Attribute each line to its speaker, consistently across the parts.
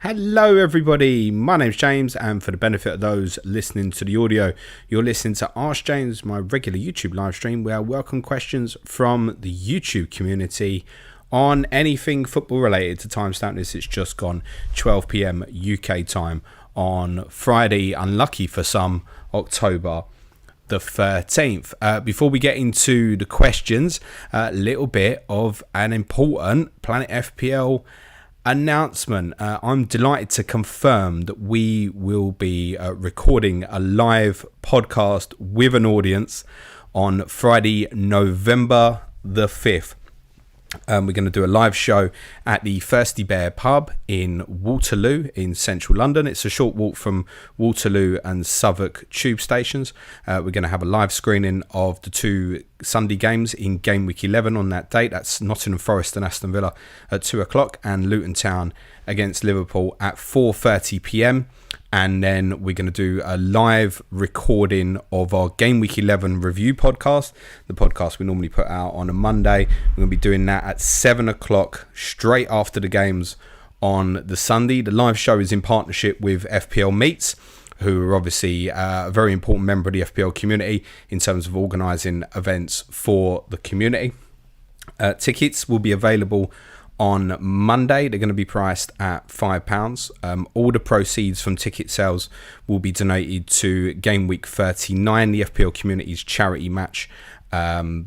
Speaker 1: Hello everybody, my name's James, and for the benefit of those listening to the audio, you're listening to Ask James, my regular YouTube live stream where I welcome questions from the YouTube community on anything football related. To timestamp this, it's just gone 12 PM UK time on Friday, unlucky for some, October the 13th. Before we get into the questions, a little bit of an important Planet FPL announcement. I'm delighted to confirm that we will be recording a live podcast with an audience on Friday, November the 5th. We're going to do a live show at the Thirsty Bear pub in Waterloo in central London. It's a short walk from Waterloo and Southwark tube stations. We're going to have a live screening of the two Sunday games in Game Week 11 on that date. That's Nottingham Forest and Aston Villa at 2 o'clock and Luton Town against Liverpool at 4:30 PM. And then we're going to do a live recording of our Game Week 11 review podcast, the podcast we normally put out on a Monday. We're going to be doing that at 7 o'clock straight after the games on the Sunday. The live show is in partnership with FPL Meets, who are obviously a very important member of the FPL community in terms of organising events for the community. Tickets will be available on Monday. They're going to be priced at £5. All the proceeds from ticket sales will be donated to Game Week 39, the FPL community's charity match,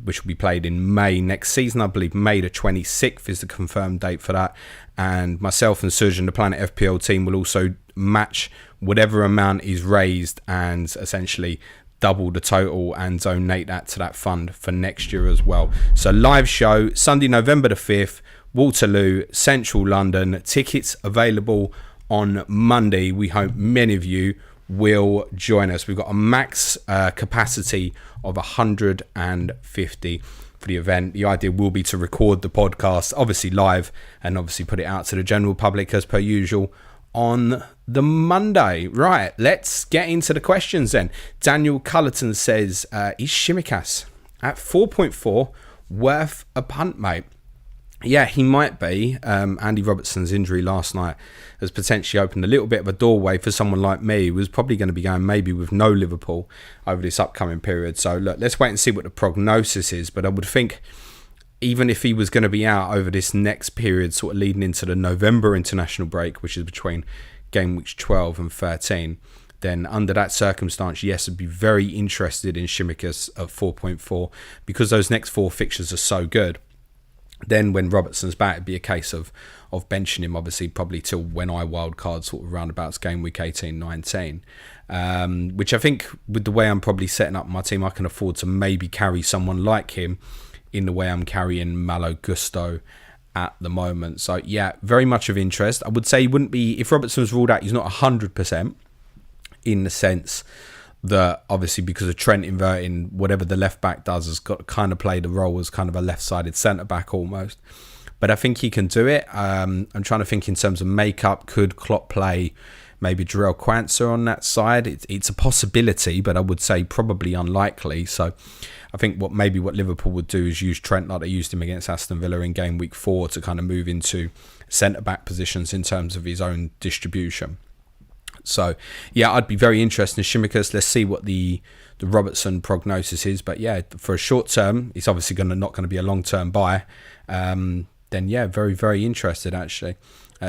Speaker 1: which will be played in May next season. I believe May the 26th is the confirmed date for that. And myself and Surgeon, the Planet FPL team, will also match whatever amount is raised and essentially double the total and donate that to that fund for next year as well. So live show Sunday, November the 5th, Waterloo, central London. Tickets available on Monday. We hope many of you will join us. We've got a max capacity of 150 for the event. The idea will be to record the podcast, obviously live, and obviously put it out to the general public as per usual on the Monday. Right, let's get into the questions then. Daniel Cullerton says, is Tsimikas at 4.4 worth a punt, mate? Yeah, he might be. Andy Robertson's injury last night has potentially opened a little bit of a doorway for someone like me who was probably going to be going maybe with no Liverpool over this upcoming period. So look, let's wait and see what the prognosis is. But I would think even if he was going to be out over this next period, sort of leading into the November international break, which is between game weeks 12 and 13, then under that circumstance, yes, I'd be very interested in Tsimikas at 4.4 because those next four fixtures are so good. Then when Robertson's back, it'd be a case of benching him, obviously, probably till when I wildcard sort of roundabouts game week 18, 19. Which I think with the way I'm probably setting up my team, I can afford to maybe carry someone like him in the way I'm carrying Malo Gusto at the moment. So yeah, very much of interest. I would say he wouldn't be, if Robertson was ruled out, he's not 100% in the sense that obviously because of Trent inverting, whatever the left back does has got to kind of play the role as kind of a left-sided centre back almost. But I think he can do it. I'm trying to think in terms of makeup. Could Klopp play maybe Jarell Quansah on that side? It's a possibility, but I would say probably unlikely. So I think what Liverpool would do is use Trent like they used him against Aston Villa in game week 4 to kind of move into centre back positions in terms of his own distribution. So yeah, I'd be very interested in Tsimikas. Let's see what the Robertson prognosis is. But yeah, for a short term, it's obviously not going to be a long term buy. Then yeah, very, very interested actually.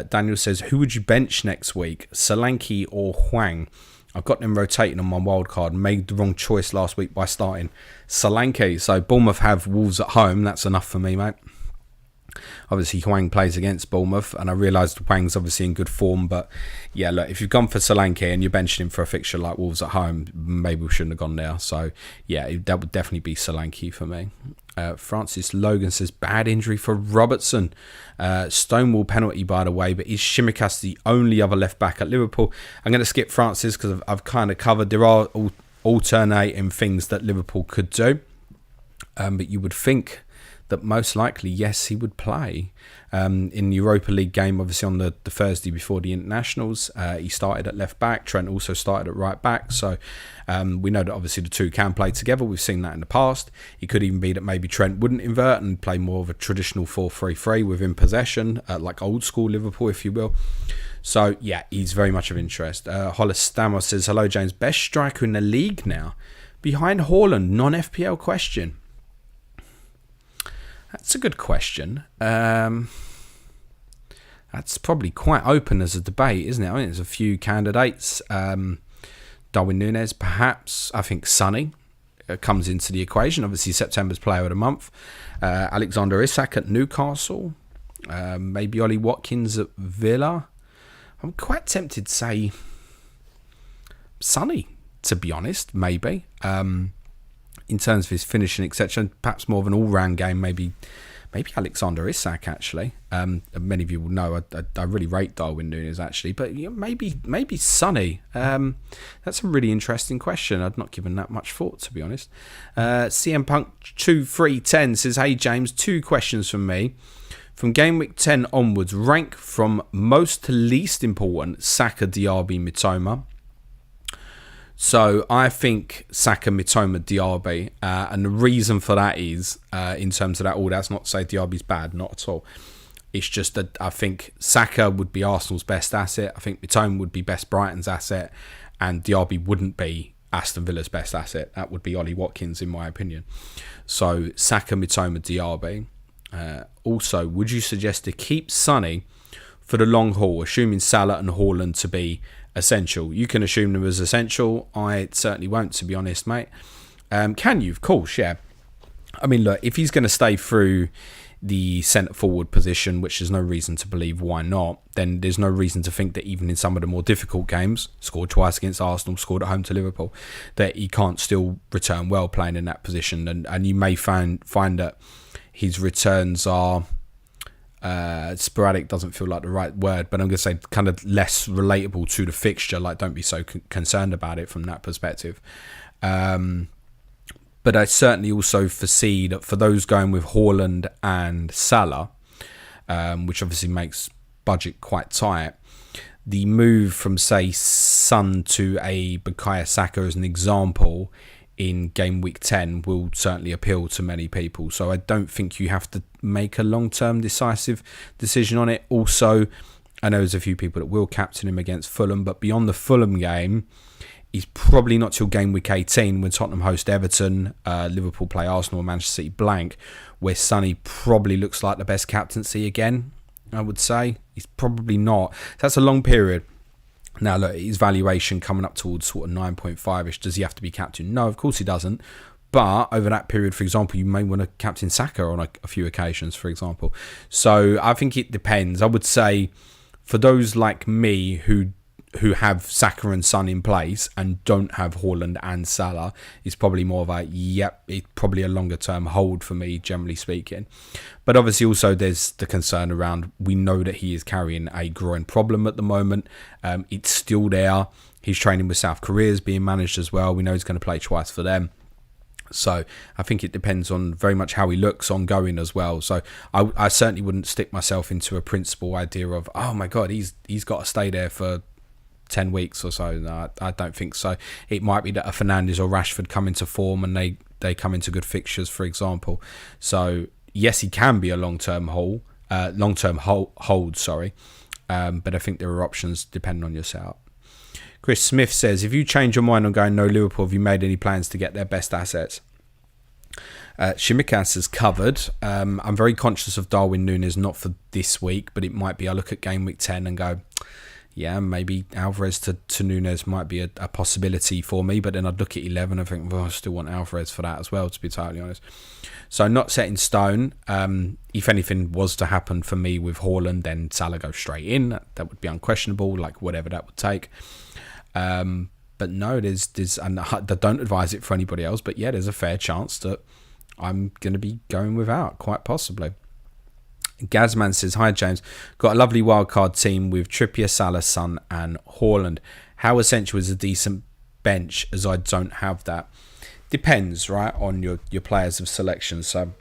Speaker 1: Daniel says, who would you bench next week, Solanke or Hwang? I've got them rotating on my wildcard. Made the wrong choice last week by starting Solanke. So Bournemouth have Wolves at home. That's enough for me, mate. Obviously, Hwang plays against Bournemouth, and I realised Hwang's obviously in good form. But yeah, look, if you've gone for Solanke and you're benching him for a fixture like Wolves at home, maybe we shouldn't have gone there. So yeah, that would definitely be Solanke for me. Francis Logan says, bad injury for Robertson. Stonewall penalty, by the way, but is Tsimikas the only other left back at Liverpool? I'm going to skip Francis because I've kind of covered. There are alternating things that Liverpool could do, but you would think that most likely, yes, he would play. In the Europa League game, obviously on the Thursday before the internationals, he started at left back. Trent also started at right back. So we know that obviously the two can play together. We've seen that in the past. It could even be that maybe Trent wouldn't invert and play more of a traditional 4-3-3 within possession, like old school Liverpool, if you will. So yeah, he's very much of interest. Hollis Stamos says, hello James, best striker in the league now, behind Haaland, non-FPL question. That's a good question. That's probably quite open as a debate, isn't it? I mean, there's a few candidates. Darwin Núñez, perhaps. I think Sonny comes into the equation. Obviously, September's player of the month. Alexander Isak at Newcastle. Maybe Ollie Watkins at Villa. I'm quite tempted to say Sonny, to be honest, maybe. In terms of his finishing, etc., perhaps more of an all-round game, maybe Alexander Isak, actually. Many of you will know I really rate Darwin Núñez, actually, but maybe Sonny. That's a really interesting question. I'd not given that much thought, to be honest. CM Punk 2310 says, hey James, 2 questions from me. From game week 10 onwards, rank from most to least important Saka, Diaby, Mitoma. So I think Saka, Mitoma, Diaby, and the reason for that is, in terms of that order, that's not to say Diaby's bad, not at all. It's just that I think Saka would be Arsenal's best asset. I think Mitoma would be best Brighton's asset, and Diaby wouldn't be Aston Villa's best asset. That would be Ollie Watkins, in my opinion. So Saka, Mitoma, Diaby. Also, would you suggest to keep Sonny for the long haul, assuming Salah and Haaland to be essential? You can assume them as essential. I certainly won't, to be honest, mate. Can you? Of course, yeah. I mean, look, if he's going to stay through the centre forward position, which there's no reason to believe why not, then there's no reason to think that even in some of the more difficult games, scored twice against Arsenal, scored at home to Liverpool, that he can't still return well playing in that position. And you may find that his returns are sporadic, doesn't feel like the right word, but I'm going to say kind of less relatable to the fixture. Like, don't be so concerned about it from that perspective. But I certainly also foresee that for those going with Haaland and Salah, which obviously makes budget quite tight, the move from, say, Son to a Bukayo Saka as an example in game week 10 will certainly appeal to many people. So I don't think you have to make a long-term decisive decision on it. Also, I know there's a few people that will captain him against Fulham, but beyond the Fulham game, he's probably not till game week 18 when Tottenham host Everton, Liverpool play Arsenal, Manchester City blank, where Sonny probably looks like the best captaincy again, I would say. He's probably not. That's a long period. Now, look, his valuation coming up towards sort of 9.5-ish. Does he have to be captain? No, of course he doesn't. But over that period, for example, you may want to captain Saka on a few occasions, for example. So I think it depends. I would say for those like me who have Saka and Son in place and don't have Haaland and Salah, it's probably more of a, it's probably a longer term hold for me, generally speaking. But obviously also there's the concern around, we know that he is carrying a groin problem at the moment. It's still there. He's training with South Korea, is being managed as well. We know he's going to play twice for them. So I think it depends on very much how he looks ongoing as well. So I certainly wouldn't stick myself into a principal idea of, oh my God, he's got to stay there for 10 weeks or so. No, I don't think so. It might be that a Fernandes or Rashford come into form and they come into good fixtures, for example. So yes, he can be a long-term hold, but I think there are options depending on your setup. Chris Smith says, if you change your mind on going no Liverpool, have you made any plans to get their best assets? Shimikas has covered. I'm very conscious of Darwin Núñez, not for this week, but it might be I look at game week 10 and go, yeah, maybe Alvarez to Núñez might be a possibility for me, but then I'd look at 11 and think, well, I still want Alvarez for that as well, to be totally honest. So not set in stone. If anything was to happen for me with Haaland, then Salah goes straight in. That would be unquestionable, like whatever that would take. But no, there's and I don't advise it for anybody else, but yeah, there's a fair chance that I'm going to be going without, quite possibly. Gazman says, hi James, got a lovely wildcard team with Trippier, Salah, Son and Haaland. How essential is a decent bench, as I don't have that? Depends, right, on your players of selection. So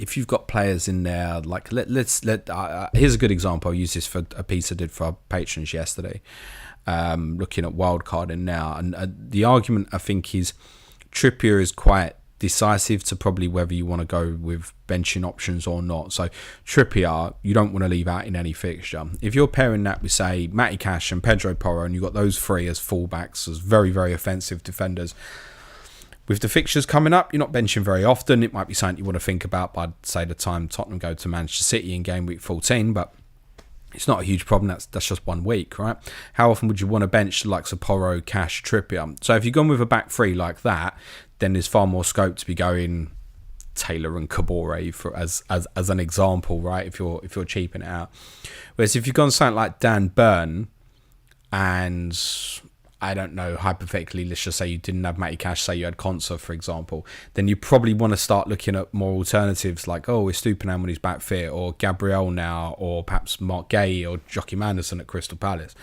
Speaker 1: if you've got players in there, like here's a good example. I'll use this for a piece I did for our patrons yesterday, looking at Wildcard in now, and the argument I think is Trippier is quite decisive to probably whether you want to go with benching options or not. So Trippier, you don't want to leave out in any fixture. If you're pairing that with, say, Matty Cash and Pedro Porro, and you've got those three as fullbacks, as very, very offensive defenders, with the fixtures coming up, you're not benching very often. It might be something you want to think about by, say, the time Tottenham go to Manchester City in game week 14, but it's not a huge problem. That's just 1 week, right? How often would you want to bench the likes of Porro, Cash, Trippier? So if you've gone with a back three like that, then there's far more scope to be going Taylor and Kabore for as an example, right? If you're cheaping it out. Whereas if you've gone something like Dan Burn, and I don't know, hypothetically, let's just say you didn't have Matty Cash, say you had Konsa, for example, then you probably want to start looking at more alternatives like, it's Stupinan when he's back fit, or Gabriel now, or perhaps Mark Gay or Joachim Anderson at Crystal Palace.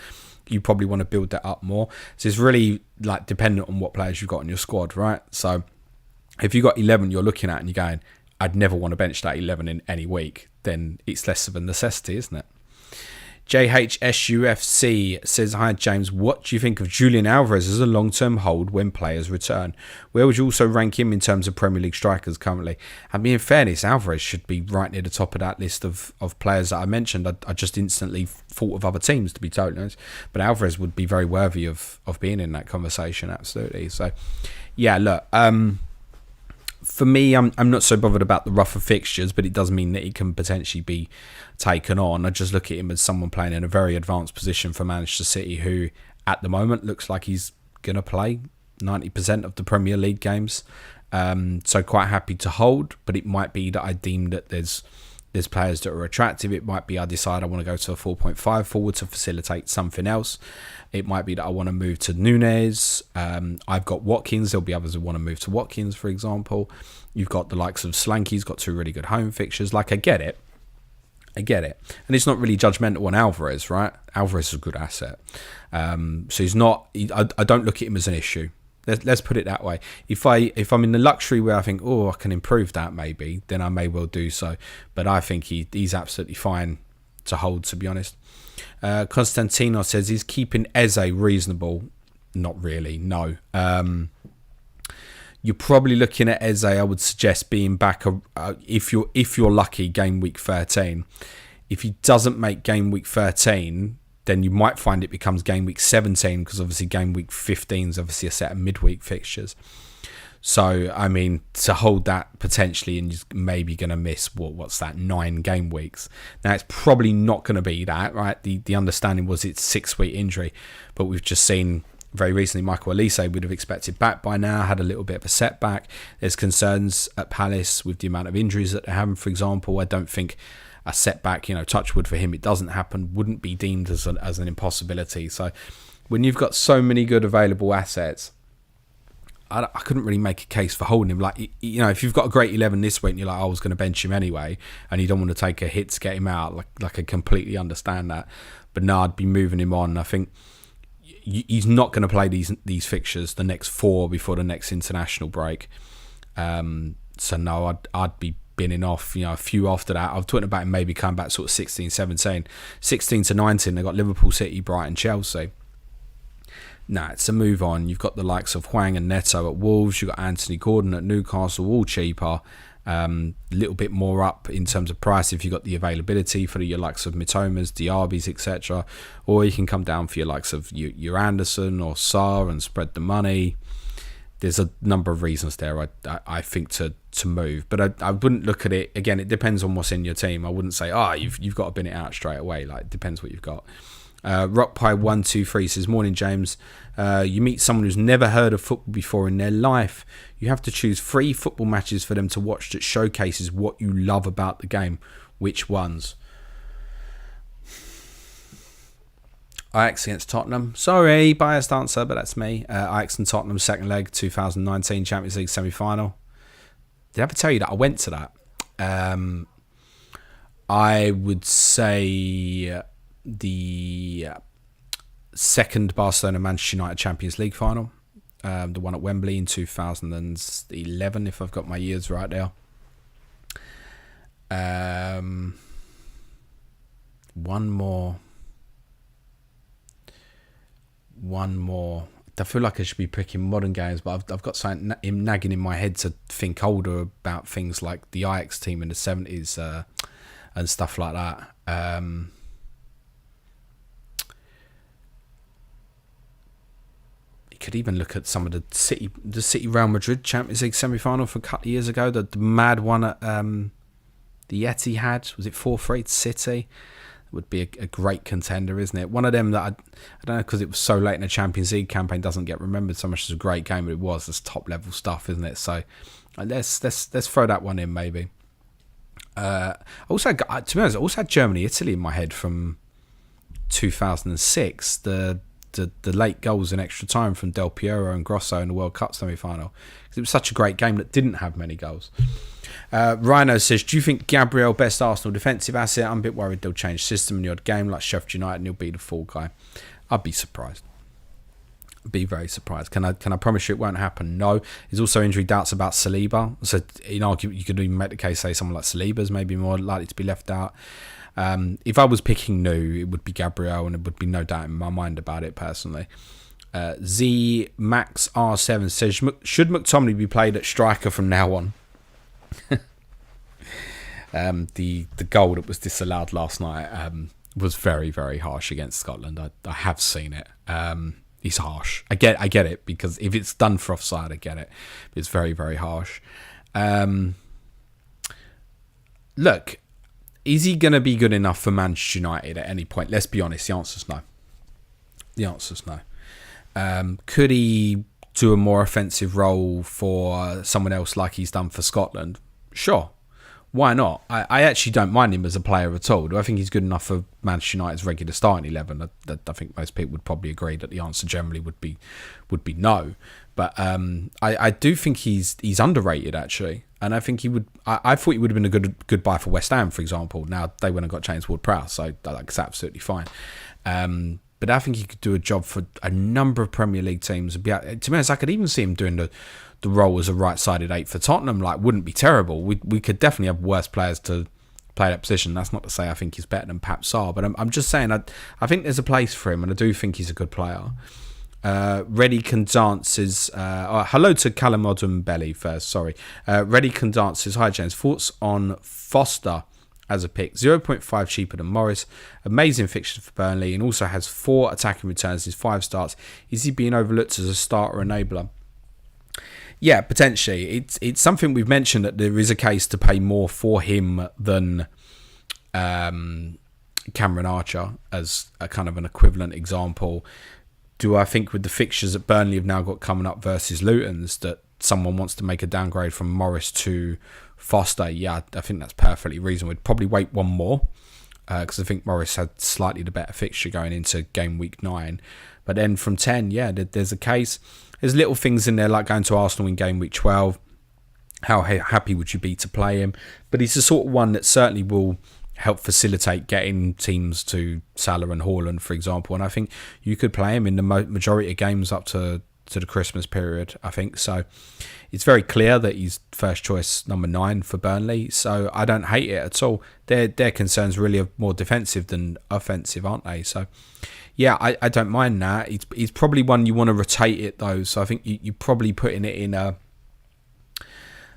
Speaker 1: You probably want to build that up more. So it's really like dependent on what players you've got in your squad, right? So if you've got 11 you're looking at and you're going, I'd never want to bench that 11 in any week, then it's less of a necessity, isn't it? JHSUFC says, hi James, what do you think of Julian Alvarez as a long-term hold when players return? Where would you also rank him in terms of Premier League strikers currently? I mean, in fairness, Alvarez should be right near the top of that list of players that I mentioned. I just instantly thought of other teams, to be totally honest. But Alvarez would be very worthy of being in that conversation, absolutely. So, yeah, look, for me, I'm not so bothered about the rougher fixtures, but it does mean that he can potentially be taken on. I just look at him as someone playing in a very advanced position for Manchester City, who at the moment looks like he's going to play 90% of the Premier League games. So quite happy to hold, but it might be that I deem that there's players that are attractive. It might be I decide I want to go to a 4.5 forward to facilitate something else. It might be that I want to move to Nunez. I've got Watkins. There'll be others who want to move to Watkins, for example. You've got the likes of Slanky. He's got 2 really good home fixtures. Like, I get it. And it's not really judgmental on Alvarez, right? Alvarez is a good asset. So he's not... I don't look at him as an issue. Let's put it that way. If I'm in the luxury where I think, I can improve that maybe, then I may well do so. But I think he's absolutely fine to hold, to be honest. Constantino says, he's keeping Eze reasonable. Not really, no. You're probably looking at Eze, I would suggest, being back if you're lucky, game week 13. If he doesn't make game week 13, then you might find it becomes game week 17, because obviously game week 15 is obviously a set of midweek fixtures. So, I mean, to hold that potentially, and you're maybe going to miss, what's that, 9 game weeks. Now, it's probably not going to be that, right? The understanding was it's 6-week injury, but we've just seen very recently Michael Elise would have expected back by now, had a little bit of a setback. There's concerns at Palace with the amount of injuries that they're having, for example. I don't think a setback, touch wood for him, it doesn't happen, wouldn't be deemed as an impossibility. So when you've got so many good available assets, I couldn't really make a case for holding him. Like, if you've got a great 11 this week and you're like, I was going to bench him anyway, and you don't want to take a hit to get him out, like I completely understand that. But no, I'd be moving him on. I think he's not going to play these fixtures, the next 4 before the next international break. So no, I'd be binning off, a few after that. I was talking about him maybe coming back sort of 16, 17. 16 to 19, they've got Liverpool, City, Brighton, Chelsea. Nah, it's a move on. You've got the likes of Hwang and Neto at Wolves. You've got Anthony Gordon at Newcastle, all cheaper. A little bit more up in terms of price if you've got the availability for your likes of Mitomas, Diabys, etc. Or you can come down for your likes of your Anderson or Sarr and spread the money. There's a number of reasons there, I think, to move. But I wouldn't look at it, again, it depends on what's in your team. I wouldn't say, you've got to bin it out straight away. Like, it depends what you've got. Rockpie123 says, morning James, you meet someone who's never heard of football before in their life. You have to choose 3 football matches for them to watch that showcases what you love about the game. Which ones? Ajax against Tottenham. Sorry, biased answer, but that's me. Ajax and Tottenham, second leg, 2019 Champions League semi-final. Did I ever tell you that I went to that? I would say the second Barcelona-Manchester United Champions League final. The one at Wembley in 2011, if I've got my years right there. One more. I feel like I should be picking modern games, but I've got something nagging in my head to think older about things like the Ajax team in the 70s and stuff like that. You could even look at some of the City Real Madrid Champions League semi-final from a couple of years ago. The mad one at the Etihad. Was it 4-3 to City? Would be a great contender, isn't it? One of them that I don't know, because it was so late in the Champions League campaign, doesn't get remembered so much as a great game, but it was. It's top level stuff, isn't it? So let's throw that one in maybe. Also, to be honest, I also had Germany Italy in my head from 2006. The late goals in extra time from Del Piero and Grosso in the World Cup semi-final. It was such a great game that didn't have many goals. Rhino says, do you think Gabriel best Arsenal defensive asset? I'm a bit worried they'll change system in the odd game like Sheffield United and he'll be the fall guy. I'd be surprised. Be very surprised. Can I promise you it won't happen? No. There's also injury doubts about Saliba. So you could even make the case, say someone like Saliba's maybe more likely to be left out. If I was picking new, it would be Gabriel, and there would be no doubt in my mind about it personally. Z Max R7 says, should McTominay be played at striker from now on? The goal that was disallowed last night was very, very harsh against Scotland. I have seen it. It's harsh. I get it, because if it's done for offside, I get it. It's very, very harsh. Look, is he going to be good enough for Manchester United at any point? Let's be honest. The answer's no. Could he do a more offensive role for someone else like he's done for Scotland? Sure. Why not? I actually don't mind him as a player at all. Do I think he's good enough for Manchester United's regular starting 11? I think most people would probably agree that the answer generally would be no. But I do think he's underrated, actually. And I think he would. I thought he would have been a good buy for West Ham, for example. Now they went and got James Ward-Prowse, so that's absolutely fine. But I think he could do a job for a number of Premier League teams. To be honest, I could even see him doing the role as a right-sided 8 for Tottenham. Like, wouldn't be terrible. We could definitely have worse players to play that position. That's not to say I think he's better than Pap Sarr, but I'm just saying I think there's a place for him, and I do think he's a good player. Ready Can Dance is hello to Calamodum Belly first. Sorry, Ready Can Dance is, hi James. Thoughts on Foster as a pick? 0.5 cheaper than Morris. Amazing fixture for Burnley, and also has 4 attacking returns. His 5 starts. Is he being overlooked as a starter enabler? Yeah, potentially. It's something we've mentioned, that there is a case to pay more for him than Cameron Archer as a kind of an equivalent example. Do I think with the fixtures that Burnley have now got coming up versus Luton's that someone wants to make a downgrade from Morris to Foster? Yeah, I think that's perfectly reasonable. We'd probably wait one more because I think Morris had slightly the better fixture going into game week 9. But then from 10, yeah, there's a case. There's little things in there like going to Arsenal in game week 12. How happy would you be to play him? But he's the sort of one that certainly will help facilitate getting teams to Salah and Haaland, for example. And I think you could play him in the majority of games up to the Christmas period, I think. So it's very clear that he's first choice number 9 for Burnley. So I don't hate it at all. Their concerns really are more defensive than offensive, aren't they? So yeah, I don't mind that. He's probably one you want to rotate it though. So I think you're probably putting it in a,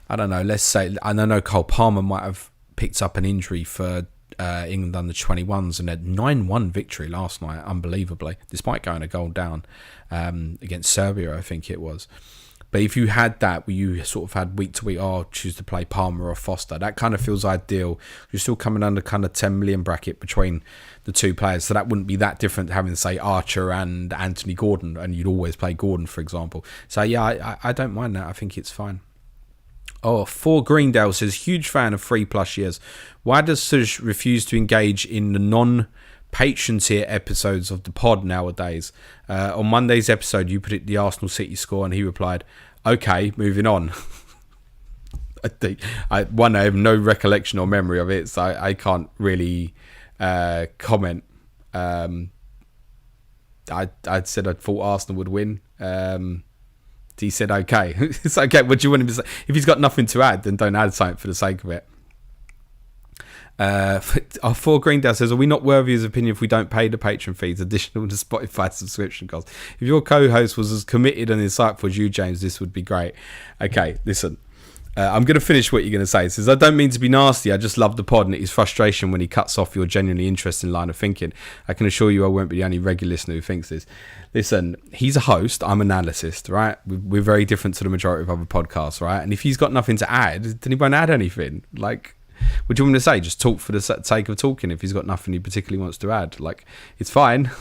Speaker 1: I don't know, let's say, I don't know, Cole Palmer might have picked up an injury for England under 21s and had 9-1 victory last night, unbelievably, despite going a goal down against Serbia, I think it was. But if you had that, where you sort of had week to week, choose to play Palmer or Foster, that kind of feels ideal. You're still coming under kind of 10 million bracket between the two players, so that wouldn't be that different to having, say, Archer and Anthony Gordon, and you'd always play Gordon, for example. So yeah, I don't mind that. I think it's fine. For Greendale says, huge fan of 3+ years. Why does Suj refuse to engage in the non-patron tier episodes of the pod nowadays? On Monday's episode, you put it the Arsenal City score, and he replied, okay, moving on. I have no recollection or memory of it, so I can't really comment. I said I thought Arsenal would win. He said, okay. It's okay. What do you want him to say? If he's got nothing to add, then don't add something for the sake of it. Our four Greendale says, are we not worthy of his opinion if we don't pay the patron fees additional to Spotify subscription costs? If your co-host was as committed and insightful as you, James, this would be great. Okay, listen. I'm going to finish what you're going to say. It says, I don't mean to be nasty. I just love the pod, and it is frustration when he cuts off your genuinely interesting line of thinking. I can assure you I won't be the only regular listener who thinks this. Listen, he's a host. I'm an analyst, right? We're very different to the majority of other podcasts, right? And if he's got nothing to add, then he won't add anything. Like, what do you want me to say? Just talk for the sake of talking if he's got nothing he particularly wants to add. Like, it's fine.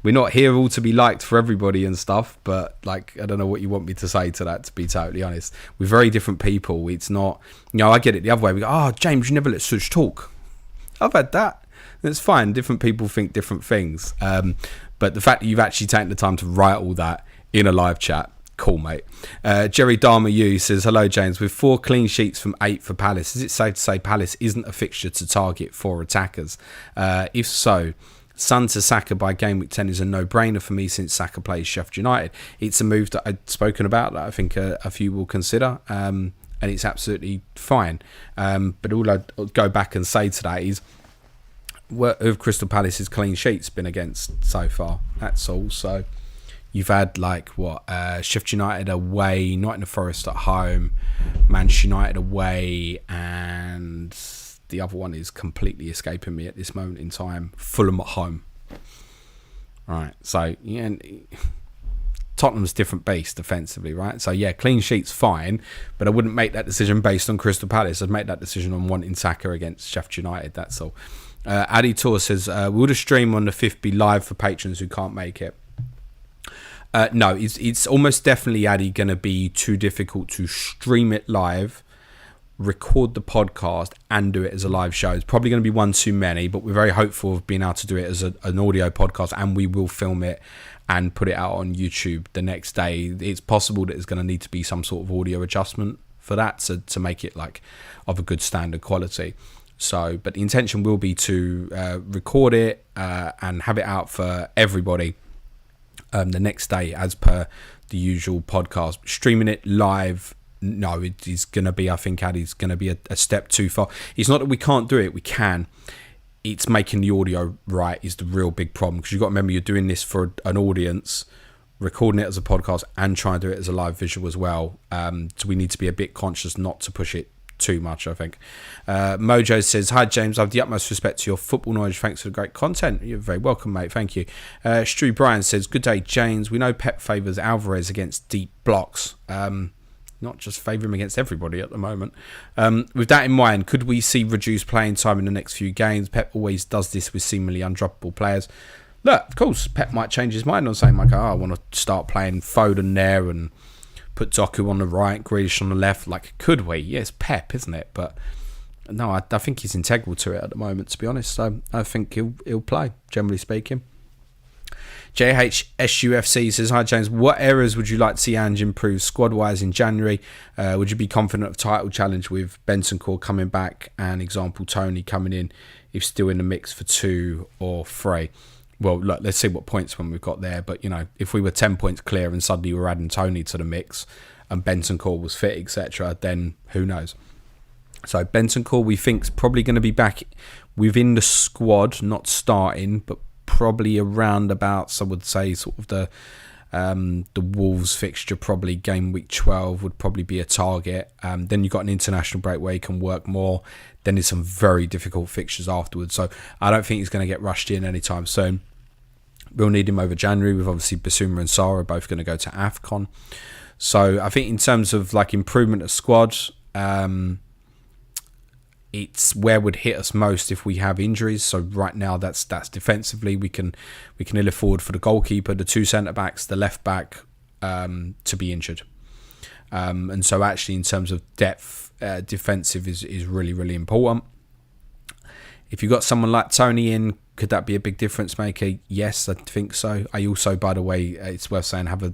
Speaker 1: We're not here all to be liked for everybody and stuff, but, like, I don't know what you want me to say to that, to be totally honest. We're very different people. It's not, I get it the other way. We go, oh, James, you never let Such talk. I've had that. It's fine. Different people think different things. But the fact that you've actually taken the time to write all that in a live chat, cool, mate. Jerry Dharma U says, hello, James. With 4 clean sheets from 8 for Palace, is it safe to say Palace isn't a fixture to target for attackers? If so, Son to Saka by game week 10 is a no-brainer for me since Saka plays Sheffield United. It's a move that I'd spoken about that I think a few will consider, and it's absolutely fine. But all I'd go back and say to that is, what of Crystal Palace's clean sheets been against so far? That's all. So you've had Sheffield United away, Nottingham Forest at home, Manchester United away, and the other one is completely escaping me at this moment in time. Fulham at home. Right. So yeah, Tottenham's different beast defensively, right? So yeah, clean sheets fine, but I wouldn't make that decision based on Crystal Palace. I'd make that decision on wanting Saka against Sheffield United. That's all. Addy Tour says, will the stream on the 5th be live for patrons who can't make it? No, it's almost definitely, Addy, going to be too difficult to stream it live, record the podcast, and do it as a live show. It's probably going to be one too many, but we're very hopeful of being able to do it as an audio podcast, and we will film it and put it out on YouTube the next day. It's possible that there's going to need to be some sort of audio adjustment for that to make it like of a good standard quality. So, but the intention will be to record it and have it out for everybody the next day as per the usual podcast. Streaming it live, no, it is going to be, I think, Addy's going to be a step too far. It's not that we can't do it, we can. It's making the audio right is the real big problem, because you've got to remember you're doing this for an audience, recording it as a podcast and trying to do it as a live visual as well. So we need to be a bit conscious not to push it too much, I think. Mojo says, hi James, I have the utmost respect to your football knowledge, thanks for the great content. You're very welcome, mate, thank you. Stu Bryan says, good day James, we know Pep favours Alvarez against deep blocks, not just favour him against everybody at the moment. With that in mind, could we see reduced playing time in the next few games? Pep always does this with seemingly undroppable players. Look, of course Pep might change his mind on saying like, I want to start playing Foden there and put Doku on the right, Grealish on the left. Like, could we? Yeah, it's Pep, isn't it? But no, I think he's integral to it at the moment, to be honest. So I think he'll play, generally speaking. JHSUFC says, hi James, what areas would you like to see Ange improve squad-wise in January? Would you be confident of title challenge with Bentancur coming back and example Tony coming in if still in the mix for 2 or 3? Well, look, let's see what points when we've got there. But, if we were 10 points clear and suddenly we're adding Tony to the mix and Bentancur was fit, etc., then who knows? So Bentancur, we think, is probably going to be back within the squad, not starting, but probably around about, so I would say, sort of the Wolves fixture, probably game week 12 would probably be a target. Then you've got an international break where you can work more. Then there's some very difficult fixtures afterwards. So I don't think he's going to get rushed in anytime soon. We'll need him over January with obviously Basuma and Sarah both going to go to Afcon. So I think in terms of like improvement of squad, it's where would hit us most if we have injuries. So right now that's defensively. We can ill afford for the goalkeeper, the 2 centre backs, the left back to be injured. And so actually in terms of depth, defensive is really, really important. If you've got someone like Tony in, could that be a big difference maker? Yes, I think so. I also, by the way, it's worth saying, have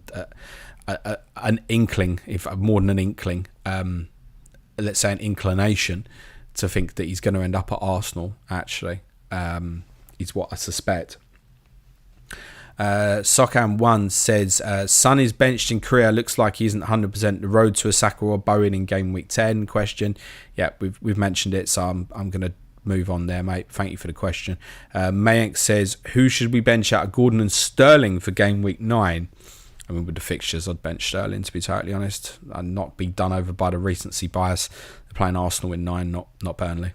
Speaker 1: an inkling, if more than an inkling, let's say an inclination to think that he's going to end up at Arsenal, actually, is what I suspect. Sokam1 says, Son is benched in Korea. Looks like he isn't 100%. The road to a Saka or Bowen in game week 10 question. Yeah, we've mentioned it, so I'm going to move on there, mate. Thank you for the question. Mayank says, who should we bench out of Gordon and Sterling for game week 9? I mean, with the fixtures, I'd bench Sterling, to be totally honest, and not be done over by the recency bias. They're playing Arsenal in 9, not Burnley.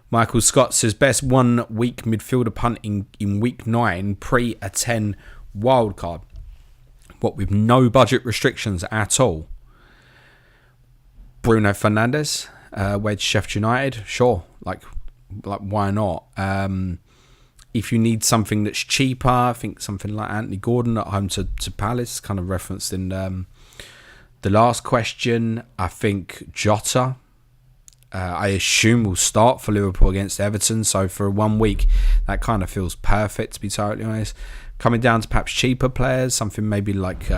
Speaker 1: Michael Scott says, best 1 week midfielder punt in week 9 pre a 10 wildcard. What, with no budget restrictions at all? Bruno Fernandes, Wedge Sheffield United, sure, like why not? If you need something that's cheaper, I think something like Anthony Gordon at home to Palace, kind of referenced in the last question. I think Jota, I assume, will start for Liverpool against Everton. So for 1 week, that kind of feels perfect, to be totally honest. Coming down to perhaps cheaper players, something maybe like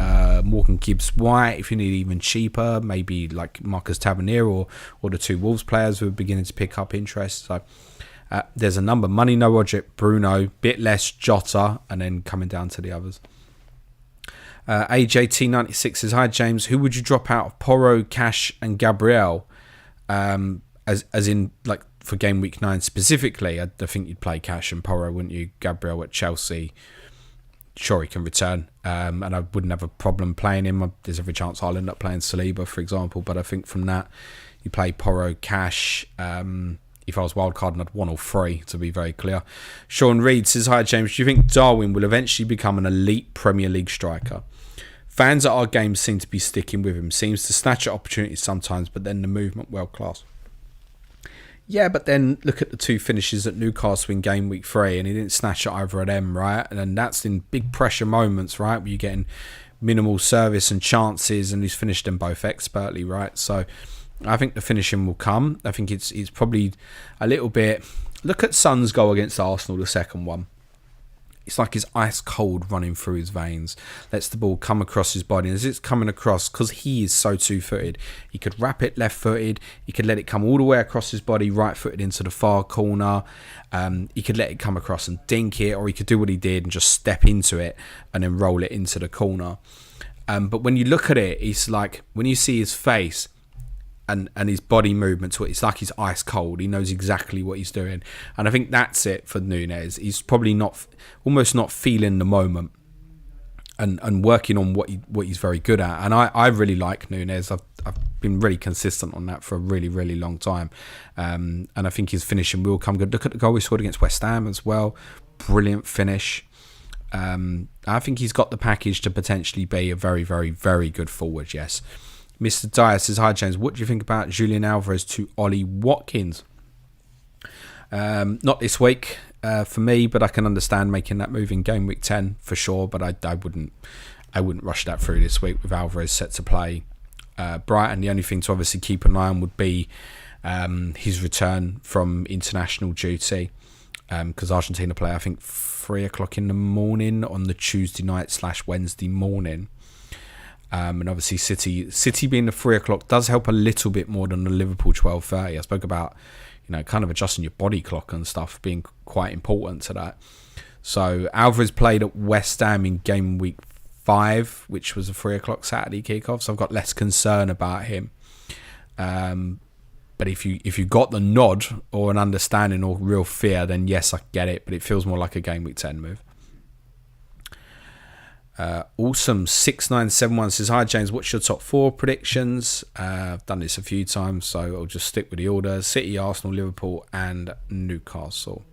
Speaker 1: Morgan Gibbs-White. If you need even cheaper, maybe like Marcus Tavernier or the 2 Wolves players who are beginning to pick up interest. So there's a number. Money, no object, Bruno, bit less Jota, and then coming down to the others. AJT96 says, hi James, who would you drop out of Porro, Cash and Gabriel? As in, like, for game week 9 specifically, I think you'd play Cash and Porro, wouldn't you? Gabriel at Chelsea, sure, he can return, and I wouldn't have a problem playing him. There's every chance I'll end up playing Saliba, for example, but I think from that, you play Porro, Cash. If I was wildcarding, I'd 1 or 3, to be very clear. Sean Reed says, hi James, do you think Darwin will eventually become an elite Premier League striker? Fans at our games seem to be sticking with him. Seems to snatch at opportunities sometimes, but then the movement world class. Yeah, but then look at the 2 finishes at Newcastle in game week 3, and he didn't snatch at either of them, right? And then that's in big pressure moments, right, where you're getting minimal service and chances, and he's finished them both expertly, right? So I think the finishing will come. I think it's probably a little bit. Look at Son's goal against Arsenal, the second one. It's like he's ice cold running through his veins. Lets the ball come across his body. And as it's coming across, because he is so two-footed, he could wrap it left-footed. He could let it come all the way across his body, right-footed into the far corner. He could let it come across and dink it, or he could do what he did and just step into it and then roll it into the corner. But when you look at it, it's like, when you see his face and his body movements, it's like he's ice cold. He knows exactly what he's doing. And I think that's it for Nunez. He's probably almost not feeling the moment and working on what he's very good at. And I really like Nunez. I've been really consistent on that for a really, really long time. And I think his finishing will come good. Look at the goal he scored against West Ham as well. Brilliant finish. I think he's got the package to potentially be a very, very, very good forward, yes. Mr. Dyer says, hi James, what do you think about Julian Alvarez to Ollie Watkins? Not this week for me, but I can understand making that move in game week 10 for sure, but I wouldn't rush that through this week with Alvarez set to play Brighton. The only thing to obviously keep an eye on would be his return from international duty, because Argentina play, I think, 3 o'clock in the morning on the Tuesday night / Wednesday morning. And obviously City being the 3 o'clock does help a little bit more than the Liverpool 12:30. I spoke about, kind of adjusting your body clock and stuff being quite important to that. So Alvarez played at West Ham in game week 5, which was a 3 o'clock Saturday kickoff. So I've got less concern about him. But if you got the nod or an understanding or real fear, then yes, I get it. But it feels more like a game week 10 move. Awesome 6971 says, hi James, what's your top 4 predictions? I've done this a few times, so I'll just stick with the order. City, Arsenal, Liverpool and Newcastle.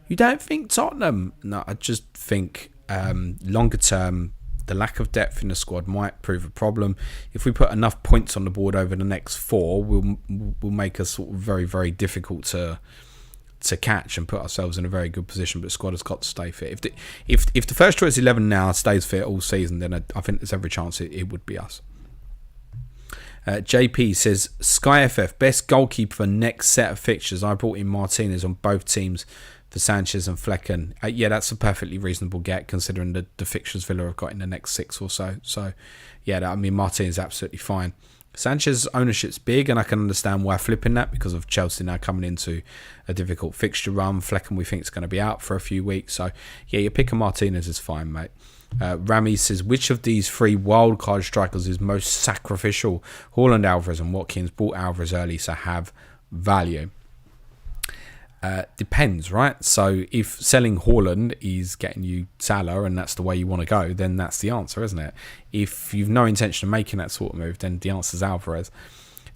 Speaker 1: You don't think Tottenham? No, I just think longer term, the lack of depth in the squad might prove a problem. If we put enough points on the board over the next 4, we'll make us sort of very, very difficult to catch and put ourselves in a very good position, but the squad has got to stay fit. If the first choice 11 now stays fit all season, then I think there's every chance it would be us. JP says, Sky FF, best goalkeeper for next set of fixtures. I brought in Martinez on both teams for Sanchez and Flecken. Yeah, that's a perfectly reasonable get considering the fixtures Villa have got in the next 6 or so. So, yeah, Martinez is absolutely fine. Sanchez's ownership's big, and I can understand why flipping that because of Chelsea now coming into a difficult fixture run. Flecken, we think, is going to be out for a few weeks. So, yeah, your pick of Martinez is fine, mate. Rami says, which of these 3 wildcard strikers is most sacrificial? Haaland, Alvarez and Watkins. Bought Alvarez early, so have value. Depends, right? So if selling Haaland is getting you Salah and that's the way you want to go, then that's the answer, isn't it? If you've no intention of making that sort of move, then the answer is Alvarez.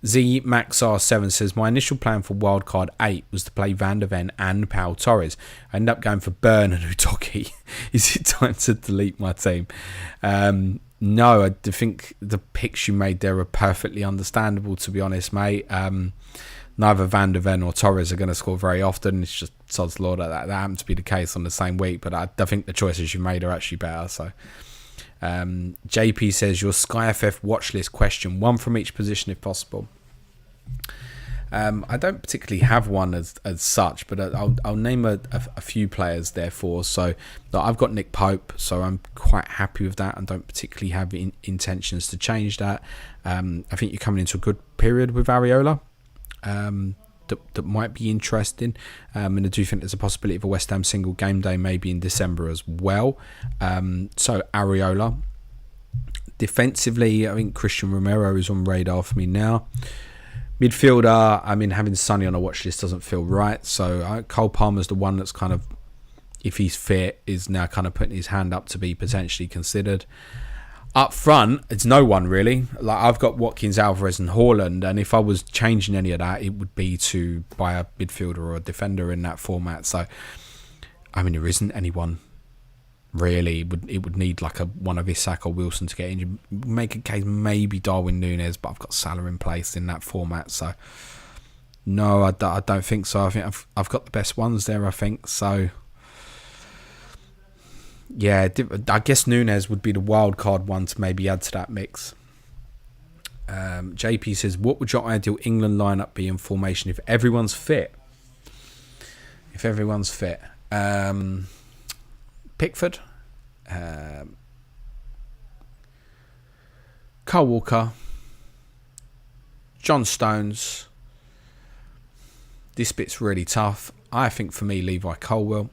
Speaker 1: ZMaxR7 says, my initial plan for Wildcard 8 was to play Van der Ven and Pau Torres. I ended up going for Burn and Udogi. Is it time to delete my team? No, I think the picks you made there are perfectly understandable, to be honest, mate. Neither Van der Ven or Torres are going to score very often. It's just sod's law that happened to be the case on the same week, but I think the choices you made are actually better. So JP says, your SkyFF watchlist question, one from each position if possible. I don't particularly have one as such, but I'll name a few players therefore. So I've got Nick Pope, so I'm quite happy with that and don't particularly have intentions to change that. I think you're coming into a good period with Areola. That might be interesting, and I do think there's a possibility of a West Ham single game day maybe in December as well. So Areola. Defensively, I think Christian Romero is on radar for me now. Midfielder, I mean, having Sonny on a watch list doesn't feel right, so Cole Palmer's the one that's kind of, if he's fit, is now kind of putting his hand up to be potentially considered. Up front, it's no one really. Like, I've got Watkins, Alvarez and Haaland, and if I was changing any of that, it would be to buy a midfielder or a defender in that format. So, I mean, there isn't anyone really. It would need like one of Isak or Wilson to get in. Make a case maybe Darwin Núñez, but I've got Salah in place in that format. So, no, I don't think so. I think I've got the best ones there, I think. So, yeah, I guess Núñez would be the wild card one to maybe add to that mix. JP says, what would your ideal England lineup be in formation if everyone's fit? Pickford, Kyle Walker, John Stones. This bit's really tough. I think for me, Levi Colwill,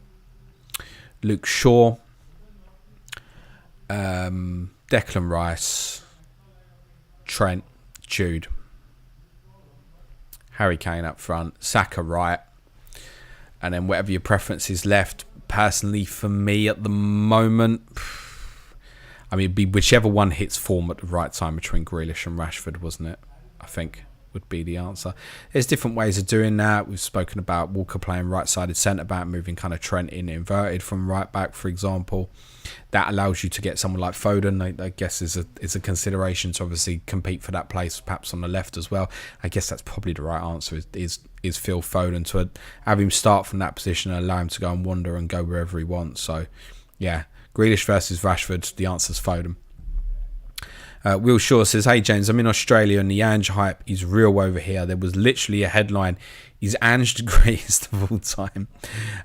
Speaker 1: Luke Shaw, Declan Rice, Trent, Jude, Harry Kane up front, Saka right, and then whatever your preference is left. Personally, for me at the moment, I mean, it'd be whichever one hits form at the right time between Grealish and Rashford, wasn't it? I think would be the answer. There's different ways of doing that. We've spoken about Walker playing right-sided centre-back, moving kind of Trent in inverted from right-back, for example. That allows you to get someone like Foden, I guess, is a consideration to obviously compete for that place, perhaps on the left as well. I guess that's probably the right answer, is Phil Foden, to have him start from that position and allow him to go and wander and go wherever he wants. So, yeah, Grealish versus Rashford, the answer's Foden. Will Shaw says, hey James, I'm in Australia and the Ange hype is real over here. There was literally a headline, is Ange the greatest of all time?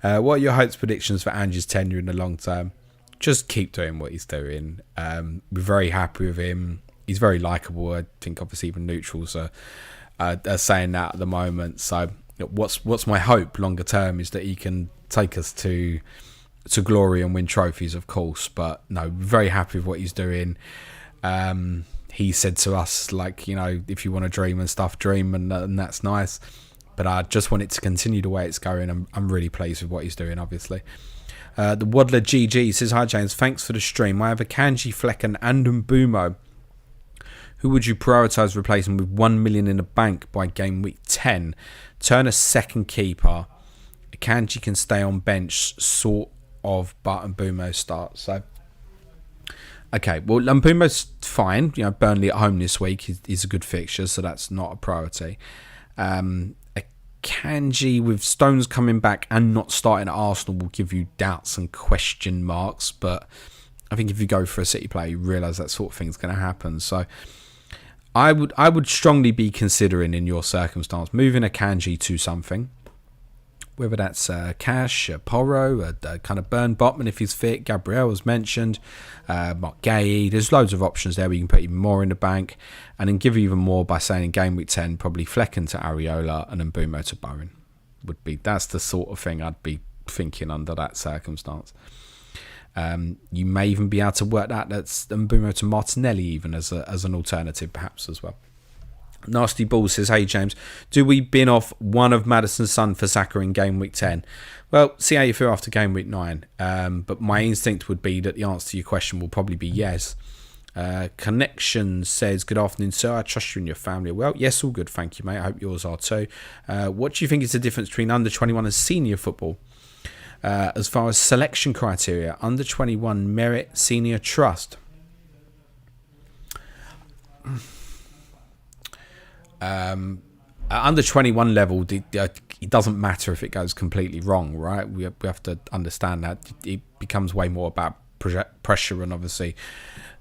Speaker 1: What are your hopes, predictions for Ange's tenure in the long term? Just keep doing what he's doing. We're very happy with him. He's very likeable. I think obviously even neutrals are saying that at the moment. So what's my hope longer term is that he can take us to glory and win trophies, of course. But no, very happy with what he's doing. He said to us, like, you know, if you want to dream and stuff, dream, and that's nice. But I just want it to continue the way it's going. I'm really pleased with what he's doing, obviously. The Waddler GG says, hi James, thanks for the stream. I have a Kanji, Flecken and Mbumo. Who would you prioritise replacing with 1 million in the bank by game week 10? Turn a second keeper. Kanji can stay on bench, sort of, but Mbumo starts. So, okay, well, Mbumo's fine. You know, Burnley at home this week is a good fixture, so that's not a priority. Kanji with Stones coming back and not starting at Arsenal will give you doubts and question marks, but I think if you go for a City player, you realise that sort of thing's going to happen. So I would strongly be considering, in your circumstance, moving a Kanji to something, whether that's Cash, Porro, a kind of Burn Botman if he's fit, Gabriel was mentioned, Mark Gay. There's loads of options there where you can put even more in the bank, and then give even more by saying in game week 10, probably Flecken to Areola and then Mbumo to Bowen. That's the sort of thing I'd be thinking under that circumstance. You may even be able to work that's Mbumo to Martinelli even as an alternative perhaps as well. Nasty Ball says, hey James, do we bin off one of Maddison's son for Saka in game week 10? Well, see how you feel after game week 9. But my instinct would be that the answer to your question will probably be yes. Connection says, good afternoon, sir. I trust you and your family are well. Yes, all good, thank you, mate. I hope yours are too. What do you think is the difference between under 21 and senior football? As far as selection criteria, under 21 merit, senior trust. At under 21 level, it doesn't matter if it goes completely wrong, right? We have to understand that it becomes way more about pressure, and obviously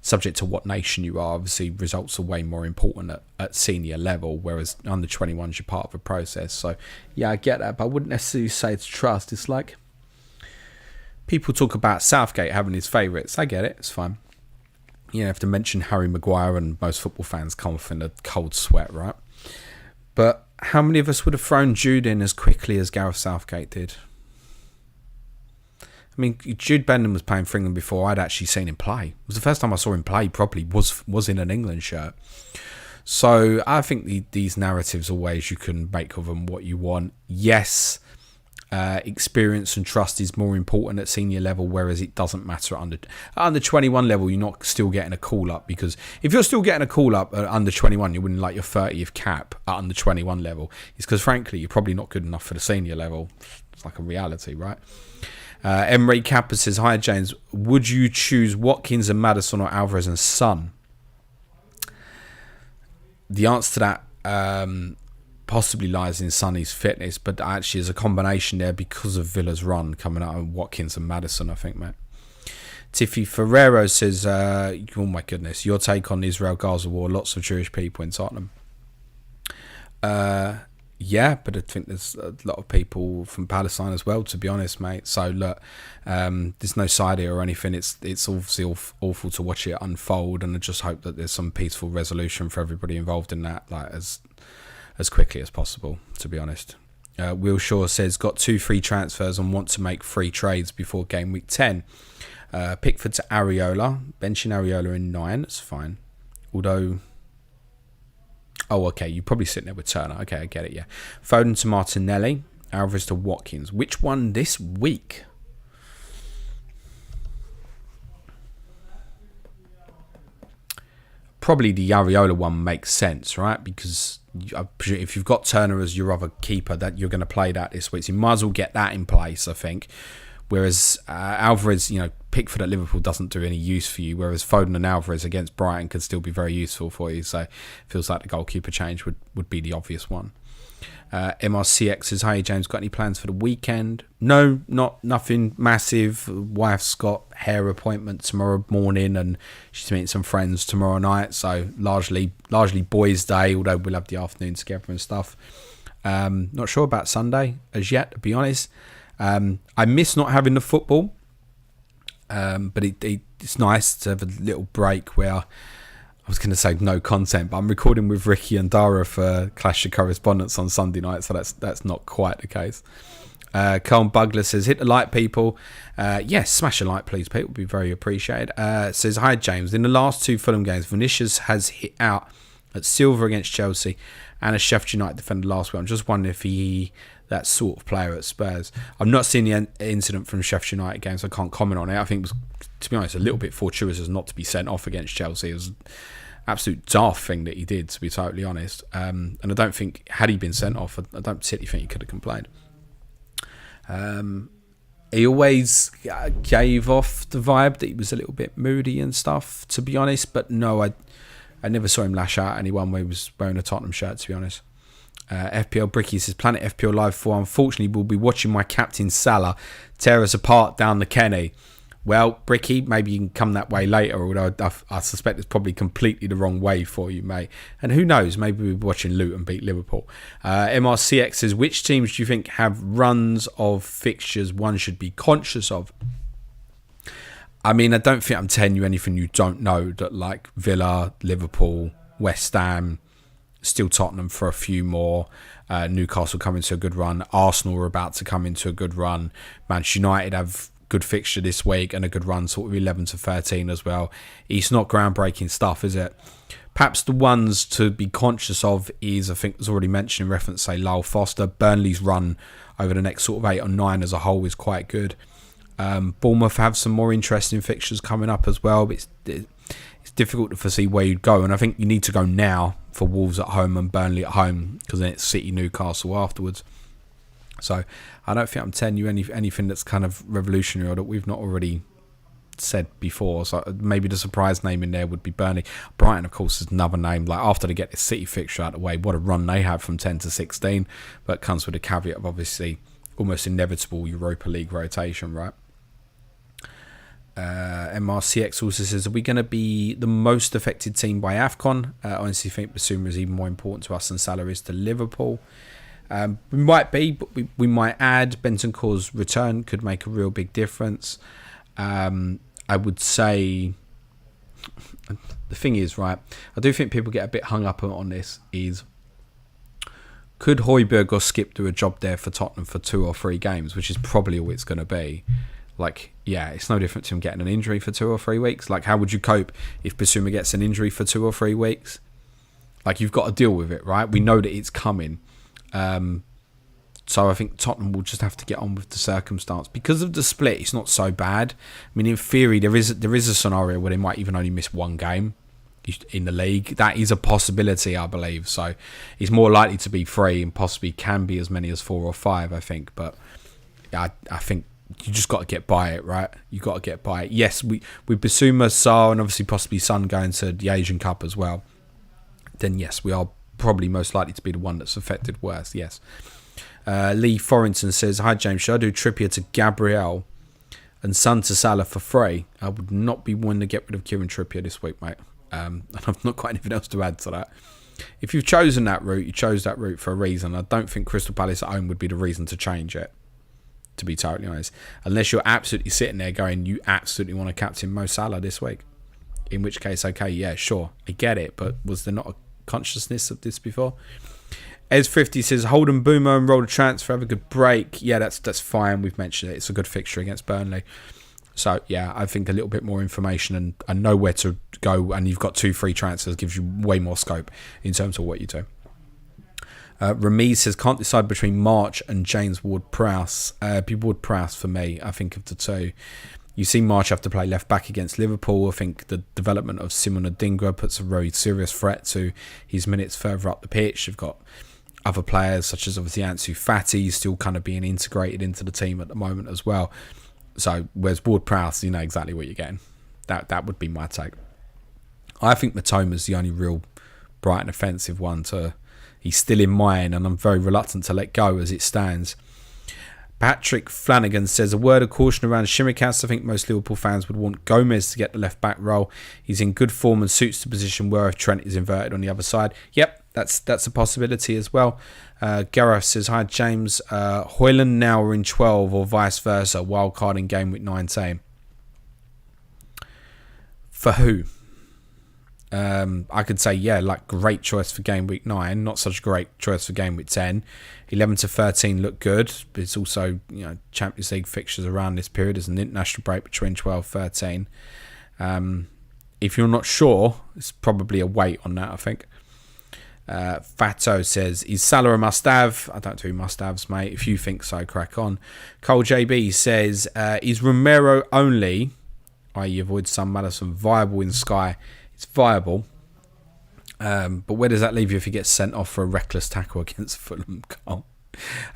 Speaker 1: subject to what nation you are. Obviously results are way more important at senior level, whereas under 21s you're part of a process. So yeah, I get that, but I wouldn't necessarily say it's trust. It's like people talk about Southgate having his favourites. I get it, it's fine. You have to mention Harry Maguire and most football fans come off in a cold sweat, right? But how many of us would have thrown Jude in as quickly as Gareth Southgate did? I mean, Jude Bellingham was playing for England before I'd actually seen him play. It was the first time I saw him play properly was in an England shirt. So I think these narratives are ways you can make of them what you want. Yes, experience and trust is more important at senior level, whereas it doesn't matter at under 21 level. You're not still getting a call up, because if you're still getting a call up at under 21, you're winning like your 30th cap at under 21 level. It's because frankly you're probably not good enough for the senior level. It's like a reality, right? Emery Kappa says, hi James, would you choose Watkins and Maddison or Alvarez and Son? The answer to that possibly lies in Sonny's fitness, but actually is a combination there because of Villa's run coming out of Watkins and Maddison, I think, mate. Tiffy Ferrero says, oh my goodness, your take on Israel-Gaza war, lots of Jewish people in Tottenham. Yeah, but I think there's a lot of people from Palestine as well, to be honest, mate. So look, there's no side here or anything. It's obviously awful to watch it unfold, and I just hope that there's some peaceful resolution for everybody involved in that, like as quickly as possible, to be honest. Will Shaw says, got 2 free transfers and want to make 3 trades before game week 10. Pickford to Areola, benching Areola in 9, that's fine. Although, oh, okay, you're probably sitting there with Turner. Okay, I get it, yeah. Foden to Martinelli, Alvarez to Watkins. Which one this week? Probably the Areola one makes sense, right? Because if you've got Turner as your other keeper, that you're going to play that this week, so you might as well get that in place, I think. Whereas Alvarez, Pickford at Liverpool doesn't do any use for you, whereas Foden and Alvarez against Brighton could still be very useful for you. So it feels like the goalkeeper change would be the obvious one. MRCX says, hi James, got any plans for the weekend? No, nothing massive. Wife's got hair appointment tomorrow morning and she's meeting some friends tomorrow night, so largely boys' day, although we'll have the afternoon together and stuff. Not sure about Sunday as yet, to be honest. I miss not having the football, but it's nice to have a little break where I was going to say no content, but I'm recording with Ricky and Dara for Clash of Correspondence on Sunday night, so that's not quite the case. Carl Bugler says, hit the like, people. Yes, smash a like, please, people. Would be very appreciated. Says, hi, James. In the last 2 Fulham games, Vinicius has hit out at silver against Chelsea and a Sheffield United defender last week. I'm just wondering if he that sort of player at Spurs. I've not seen the incident from Sheffield United games, so I can't comment on it. I think it was, to be honest, a little bit fortuitous as not to be sent off against Chelsea. It was an absolute daft thing that he did, to be totally honest. And I don't think, had he been sent off, I don't particularly think he could have complained. He always gave off the vibe that he was a little bit moody and stuff, to be honest. But no, I never saw him lash out at anyone when he was wearing a Tottenham shirt, to be honest. FPL Bricky says, Planet FPL Live 4, unfortunately will be watching my captain Salah tear us apart down the Kenny. Well, Bricky, maybe you can come that way later, although I suspect it's probably completely the wrong way for you, mate. And who knows, maybe we'll be watching Luton beat Liverpool. MRCX says, which teams do you think have runs of fixtures one should be conscious of? I mean, I don't think I'm telling you anything you don't know, that like Villa, Liverpool, West Ham, still Tottenham for a few more, Newcastle coming to a good run, Arsenal are about to come into a good run, Manchester United have good fixture this week and a good run, sort of 11 to 13 as well. It's not groundbreaking stuff, is it? Perhaps the ones to be conscious of is, I think, was already mentioned in reference, say, Lyle Foster. Burnley's run over the next sort of 8 or 9 as a whole is quite good. Bournemouth have some more interesting fixtures coming up as well, but it's difficult to foresee where you'd go, and I think you need to go now for Wolves at home and Burnley at home, because then it's City, Newcastle afterwards. So I don't think I'm telling you anything that's kind of revolutionary or that we've not already said before. So maybe the surprise name in there would be Burnley. Brighton, of course, is another name. Like, after they get the City fixture out of the way, what a run they had from 10 to 16, but it comes with a caveat of obviously almost inevitable Europa League rotation, right? MRCX also says, are we going to be the most affected team by Afcon? I honestly think Basuma is even more important to us than Salah is to Liverpool. We might be, but we might add Bentancur's return could make a real big difference. I would say the thing is, right, I do think people get a bit hung up on this, is could Højbjerg or Skip do a job there for Tottenham for 2 or 3 games, which is probably all it's going to be. Like, yeah, it's no different to him getting an injury for 2 or 3 weeks. Like, how would you cope if Basuma gets an injury for 2 or 3 weeks? Like, you've got to deal with it, right? We know that it's coming. So I think Tottenham will just have to get on with the circumstance. Because of the split, it's not so bad. I mean, in theory, there is a scenario where they might even only miss 1 game in the league. That is a possibility, I believe. So it's more likely to be 3 and possibly can be as many as 4 or 5, I think. But I think you just got to get by it, right? You got to get by it. Yes, with Basuma, Sarr, and obviously possibly Son going to the Asian Cup as well, then yes, we are probably most likely to be the one that's affected worse, yes. Lee Forrington says, hi James, should I do Trippier to Gabriel and Son to Salah for free? I would not be one to get rid of Kieran Trippier this week, mate. And I've not got anything else to add to that. If you've chosen that route, you chose that route for a reason. I don't think Crystal Palace at home would be the reason to change it, to be totally honest. Unless you're absolutely sitting there going, you absolutely want to captain Mo Salah this week. In which case, okay, yeah, sure, I get it. But was there not a consciousness of this before? Ez50 says, hold and Boomer and roll a transfer, have a good break. Yeah, that's fine. We've mentioned it. It's a good fixture against Burnley. So, yeah, I think a little bit more information and know where to go. And you've got 2 free transfers, gives you way more scope in terms of what you do. Ramiz says, can't decide between March and James Ward-Prowse. Be Ward-Prowse for me, I think, of the 2. You see March have to play left back against Liverpool. I think the development of Simon Adingra puts a very serious threat to his minutes further up the pitch. You've got other players such as obviously Ansu Fati still kind of being integrated into the team at the moment as well. So whereas Ward-Prowse, you know exactly what you're getting. That would be my take. I think Matoma's the only real Brighton offensive one to. He's still in mine, and I'm very reluctant to let go as it stands. Patrick Flanagan says, a word of caution around Shimikas. I think most Liverpool fans would want Gomez to get the left-back role. He's in good form and suits the position where if Trent is inverted on the other side. Yep, that's a possibility as well. Gareth says, hi James, Højlund now are in 12 or vice versa, wildcard in game week 19. For who? I could say, yeah, like great choice for game week 9, not such a great choice for game week 10. 11 to 13 look good, but it's also, you know, Champions League fixtures around this period. There's an international break between 12 and 13. If you're not sure, it's probably a wait on that, I think. Fato says, is Salah a must-have? I don't do must-haves, mate. If you think so, crack on. Cole JB says, is Romero only, i.e. avoid Son Madison, viable in Sky? It's viable, but where does that leave you if he gets sent off for a reckless tackle against Fulham?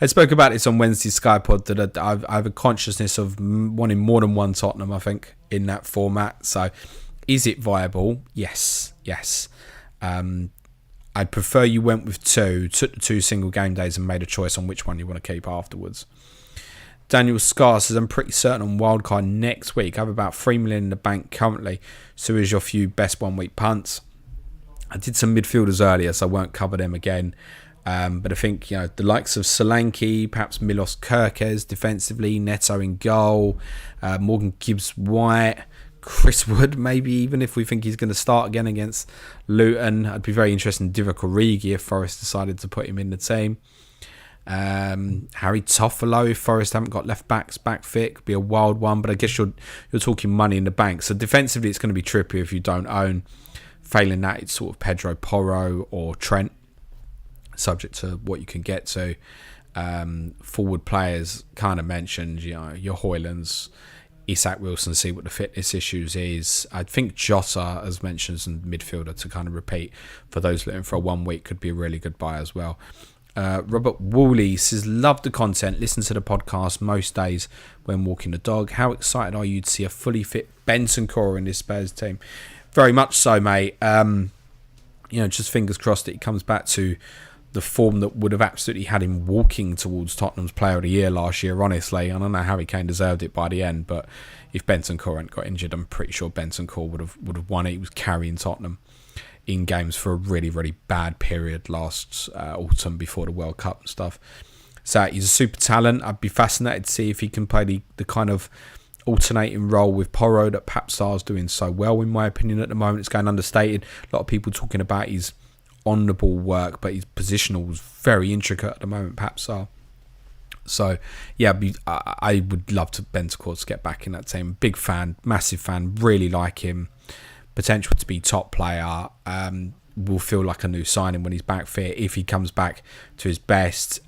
Speaker 1: I spoke about this on Wednesday's Sky Pod, that I have a consciousness of wanting more than one Tottenham, I think, in that format. So is it viable? Yes. I'd prefer you went with 2, took the 2 single game days and made a choice on which one you want to keep afterwards. Daniel Scar says, I'm pretty certain on Wildcard next week. I have about 3 million in the bank currently. So here's your few best 1 week punts. I did some midfielders earlier, so I won't cover them again. But I think, you know, the likes of Solanke, perhaps Milos Kerkez defensively, Neto in goal, Morgan Gibbs-White, Chris Wood maybe, even if we think he's going to start again against Luton. I'd be very interested in Divock Origi if Forest decided to put him in the team. Harry Toffolo, if Forest haven't got left backs back fit, could be a wild one. But I guess you're talking money in the bank. So defensively, it's going to be Trippier if you don't own. Failing that, it's sort of Pedro Porro or Trent, subject to what you can get to. Forward players kind of mentioned, your Hoylands, Isak Wilson, see what the fitness issues is. I think Jota, as mentioned, as a midfielder to kind of repeat for those looking for a 1 week, could be a really good buy as well. Robert Woolley says, love the content, listen to the podcast most days when walking the dog. How excited are you to see a fully fit Bentancur in this Spurs team? Very much so, mate. Just fingers crossed that he comes back to the form that would have absolutely had him walking towards Tottenham's Player of the Year last year, honestly. I don't know how Harry Kane deserved it by the end, but if Bentancur hadn't got injured, I'm pretty sure Bentancur would have won it. He was carrying Tottenham in games for a really, really bad period last autumn before the World Cup and stuff. So he's a super talent. I'd be fascinated to see if he can play the kind of alternating role with Porro that Pap Sarr's doing so well, in my opinion, at the moment. It's going understated. A lot of people talking about his on the ball work, but his positional was very intricate at the moment, Pap Sarr. So yeah, I would love to Bentancur to get back in that team. Big fan, massive fan, really like him. Potential to be top player. Will feel like a new signing when he's back fit, if he comes back to his best.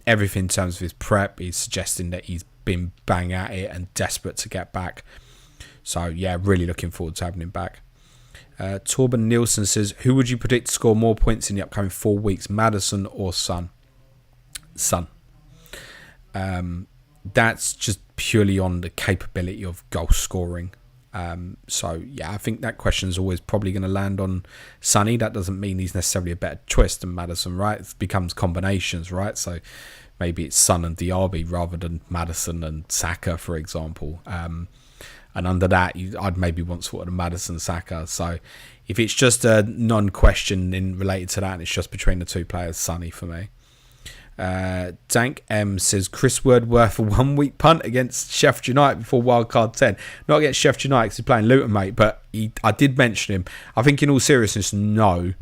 Speaker 1: Everything in terms of his prep is suggesting that he's been bang at it and desperate to get back. So yeah, really looking forward to having him back. Torben Nielsen says, who would you predict to score more points in the upcoming 4 weeks, Maddison or Son? Son. That's just purely on the capability of goal scoring. So yeah, I think that question is always probably going to land on Sonny. That doesn't mean he's necessarily a better choice than Maddison, right? It becomes combinations, right? So maybe it's Son and Diaby rather than Maddison and Saka, for example. And under that, I'd maybe want sort of the Maddison Saka. So if it's just a non-question in related to that, and it's just between the two players, Sonny for me. Dank M says, Chris Wood worth a 1 week punt against Sheffield United before Wildcard 10. Not against Sheffield United because he's playing Luton, mate, but I did mention him. I think in all seriousness, no.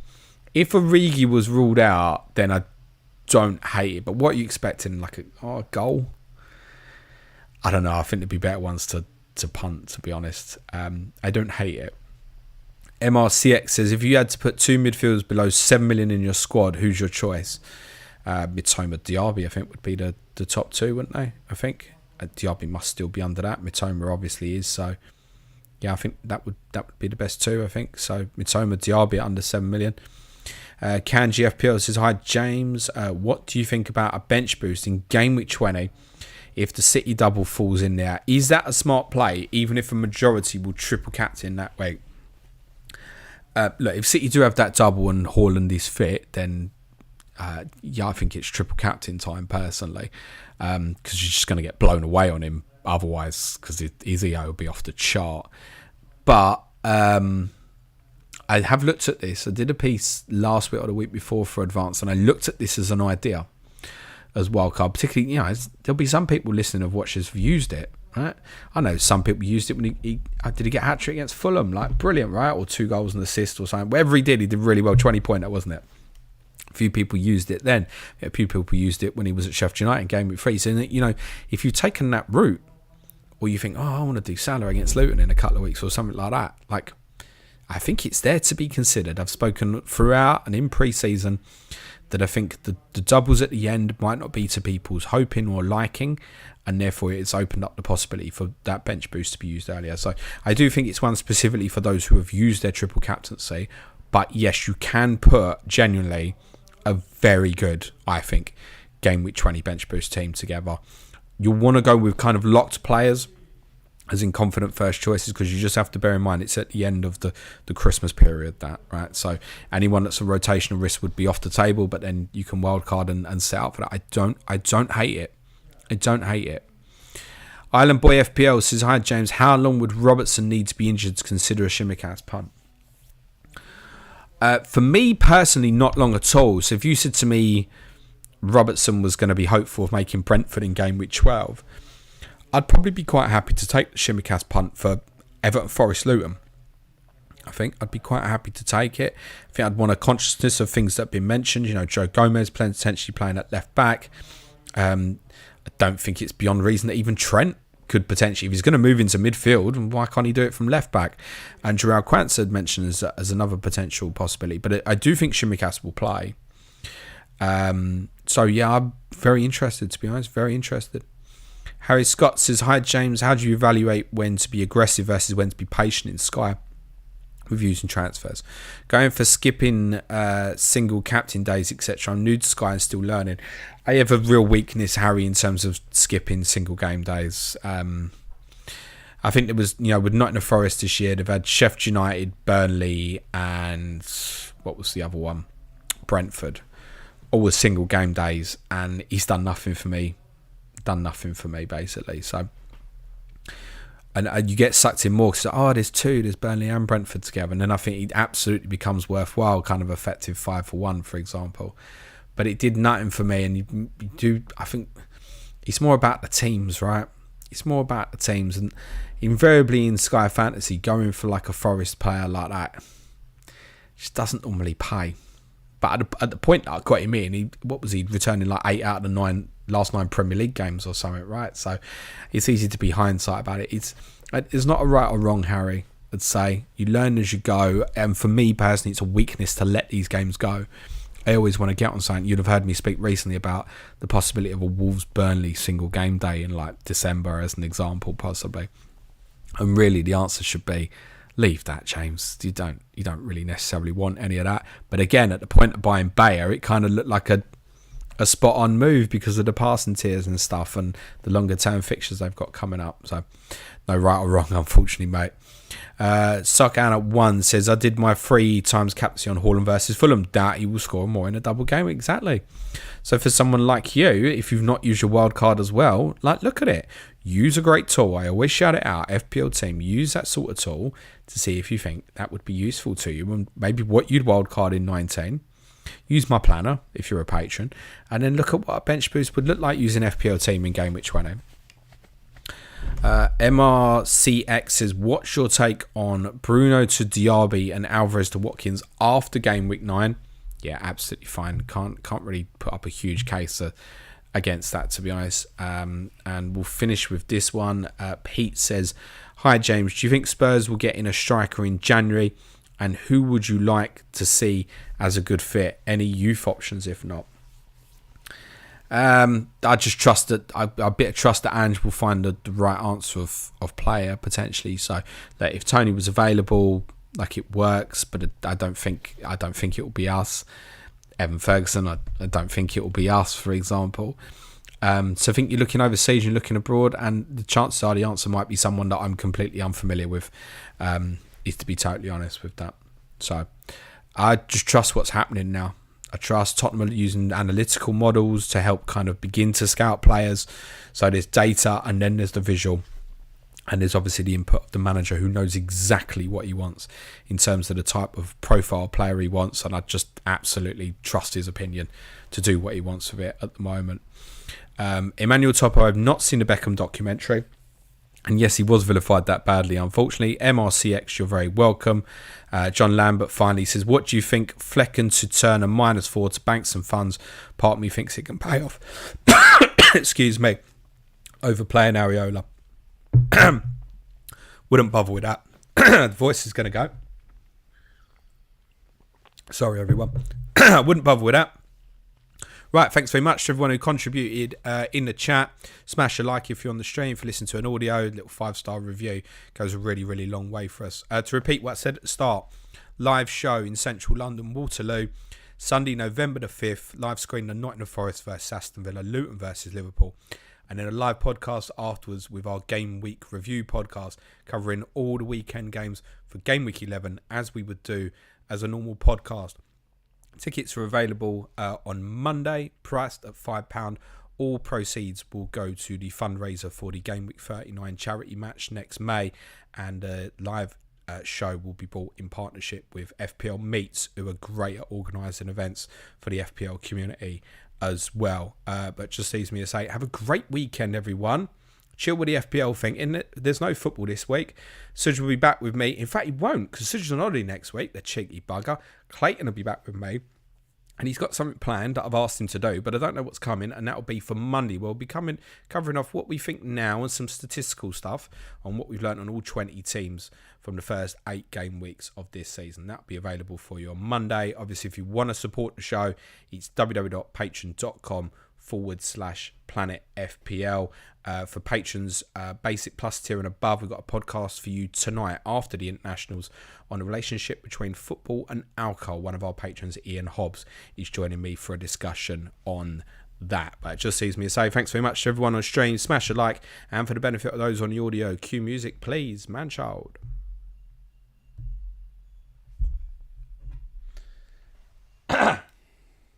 Speaker 1: If Origi was ruled out, then I don't hate it. But what are you expecting? Like a goal? I don't know. I think there'd be better ones to punt, to be honest. I don't hate it. MRCX says, if you had to put two midfielders below 7 million in your squad, who's your choice? Mitoma Diaby, I think, would be the top two, wouldn't they? I think Diaby must still be under that. Mitoma obviously is. So yeah, I think that would be the best two, I think. So Mitoma Diaby under 7 million. Kanji FPL says, hi James, what do you think about a bench boost in game week 20 if the City double falls in there? Is that a smart play, even if a majority will triple captain that way? Look, if City do have that double and Haaland is fit, then yeah, I think it's triple captain time personally, because you're just going to get blown away on him otherwise, because his EO will be off the chart. But I have looked at this. I did a piece last week or the week before for Advance, and I looked at this as an idea as Wildcard. Particularly, there'll be some people listening of watchers who've used it. Right? I know some people used it when he did he get a hat-trick against Fulham, like brilliant, right? Or 2 goals and assist or something. Whatever he did really well. 20-pointer, wasn't it? A few people used it then. A few people used it when he was at Sheffield United in game week 3. So, if you've taken that route, or you think, I want to do Salah against Luton in a couple of weeks or something like that, like, I think it's there to be considered. I've spoken throughout and in pre-season that I think the doubles at the end might not be to people's hoping or liking, and therefore it's opened up the possibility for that bench boost to be used earlier. So I do think it's one specifically for those who have used their triple captaincy. But yes, you can put genuinely a very good, I think, game week 20 bench boost team together. You'll want to go with kind of locked players, as in confident first choices, because you just have to bear in mind it's at the end of the Christmas period, that, right? So anyone that's a rotational risk would be off the table, but then you can wildcard and set up for that. I don't hate it. I don't hate it. Island Boy FPL says, hi James, how long would Robertson need to be injured to consider a Shimikas punt? For me personally, not long at all. So if you said to me Robertson was going to be hopeful of making Brentford in game week 12, I'd probably be quite happy to take the Shimikas punt for Everton, Forest, Luton. I think I'd be quite happy to take it. I think I'd want a consciousness of things that have been mentioned. Joe Gomez potentially playing at left back. I don't think it's beyond reason that even Trent could potentially, if he's going to move into midfield, why can't he do it from left back? And Jarrell Quance had mentioned as another potential possibility. But I do think Shimikas will play. So yeah, I'm very interested, to be honest. Very interested. Harry Scott says, hi James, how do you evaluate when to be aggressive versus when to be patient in Sky with using transfers? Going for skipping single captain days, etc. I'm new to Sky and still learning. I have a real weakness, Harry, in terms of skipping single game days. I think there was, with Nottingham Forest this year, they've had Sheffield United, Burnley, and what was the other one? Brentford. All the single game days, and he's done nothing for me. Basically. So, and you get sucked in more because there's Burnley and Brentford together, and then I think it absolutely becomes worthwhile, kind of effective 5-for-1, for example. But it did nothing for me, and you do. I think it's more about the teams, right? It's more about the teams, and invariably in Sky Fantasy, going for like a Forest player like that just doesn't normally pay. But at the point that I got him in, what was he returning like 8 out of the last 9 Premier League games or something, right? So it's easy to be hindsight about it. It's not a right or wrong, Harry. I'd say you learn as you go, and for me personally, it's a weakness to let these games go. I always want to get on something. You'd have heard me speak recently about the possibility of a Wolves-Burnley single game day in like December as an example, possibly. And really, the answer should be, leave that, James. You don't really necessarily want any of that. But again, at the point of buying Bayer, it kind of looked like a spot on move because of the passing tiers and stuff and the longer term fixtures they've got coming up. So no right or wrong, unfortunately, mate. Sock Anna 1 says, I did my 3 times captaincy on Haaland versus Fulham. Doubt he will score more in a double game. Exactly. So for someone like you, if you've not used your wild card as well, like, look at it. Use a great tool. I always shout it out. FPL team, use that sort of tool to see if you think that would be useful to you and maybe what you'd wild card in 19. Use my planner if you're a patron, and then look at what a bench boost would look like using FPL team in game week 20. MRCX says, what's your take on Bruno to Diaby and Alvarez to Watkins after game week 9? Yeah, absolutely fine. Can't really put up a huge case against that, to be honest. And we'll finish with this one. Pete says, hi James, do you think Spurs will get in a striker in January? And who would you like to see as a good fit? Any youth options if not? I just trust that a bit of trust that Ange will find the right answer of player potentially. So that if Tony was available, like, it works, but I don't think it will be us. Evan Ferguson, I don't think it will be us, for example. So I think you're looking overseas, you're looking abroad, and the chances are the answer might be someone that I'm completely unfamiliar with. Is to be totally honest with that. So I just trust what's happening now. I trust Tottenham using analytical models to help kind of begin to scout players. So there's data and then there's the visual. And there's obviously the input of the manager who knows exactly what he wants in terms of the type of profile player he wants. And I just absolutely trust his opinion to do what he wants with it at the moment. Emmanuel Topo, I've not seen the Beckham documentary. And yes, he was vilified that badly, unfortunately. MRCX, you're very welcome. John Lambert finally says, what do you think Flecken to turn a -4 to bank some funds? Part of me thinks it can pay off. Excuse me. Overplaying Areola. Wouldn't bother with that. The voice is going to go. Sorry, everyone. Wouldn't bother with that. Right, thanks very much to everyone who contributed in the chat. Smash a like if you're on the stream. If you listen to an audio, little 5-star review goes a really, really long way for us. To repeat what I said at the start, live show in central London, Waterloo, Sunday, November the 5th, live screen the Nottingham Forest versus Aston Villa, Luton versus Liverpool, and then a live podcast afterwards with our Game Week review podcast covering all the weekend games for Game Week 11 as we would do as a normal podcast. Tickets are available on Monday, priced at £5. All proceeds will go to the fundraiser for the Game Week 39 charity match next May, and a live show will be bought in partnership with FPL Meets, who are great at organising events for the FPL community as well. But just leaves me to say, have a great weekend, everyone. Chill with the FPL thing. There's no football this week. Suj will be back with me. In fact, he won't, because Suj's on holiday next week, the cheeky bugger. Clayton will be back with me. And he's got something planned that I've asked him to do, but I don't know what's coming, and that'll be for Monday. We'll be covering off what we think now and some statistical stuff on what we've learned on all 20 teams from the first 8 game weeks of this season. That'll be available for you on Monday. Obviously, if you want to support the show, it's www.patreon.com/Planet FPL. For patrons, basic plus tier and above, we've got a podcast for you tonight after the internationals on the relationship between football and alcohol. One of our patrons, Ian Hobbs, is joining me for a discussion on that. But it just leaves me to say thanks very much to everyone on stream. Smash a like, and for the benefit of those on the audio, cue music please, man child.